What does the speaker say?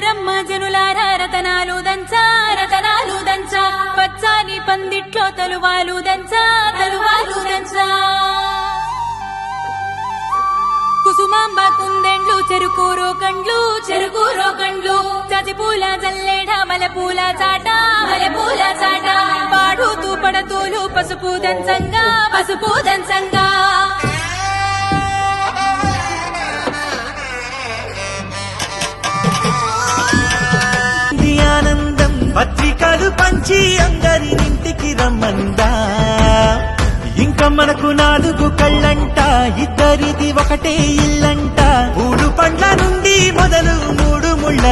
రమ్మ జనులారా రతనాలు దంచా రతనాలు దంచా పచ్చాని పందిట్లో తలువాలు దంచా తలువాలు దంచా కుసుమాంబ కుందెండ్లు చెరుకూరో కండ్లు చజిపూల జల్లేడ మలపూల చాట పాడుతూ పడతూలు పసుపు దంచంగా ఆనందం పత్రికలు పంచి అందరినింటికి రమ్మందా ఇంకా మనకు 4 కళ్ళంట ఇద్దరిది ఒకటే ఇల్లంట 3 పండ్ల నుండి మొదలు 3 ముళ్ళ